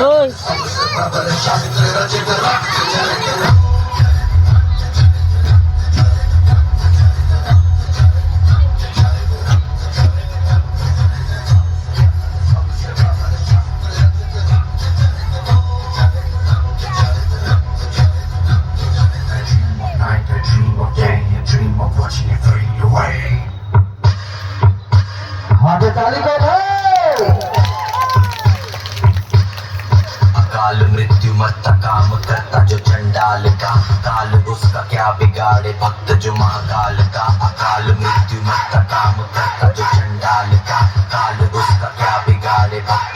ওই Night, I dream of day, I dream of watching it fade away. हाथे ताली को भाई अकाल मृत्यु मरता काम करता जो चंडाल का काल उसका क्या बिगाड़े भक्त जो महाकाल का अकाल मृत्यु मरता काम करता जो चंडाल का काल उसका क्या बिगाड़े भक्त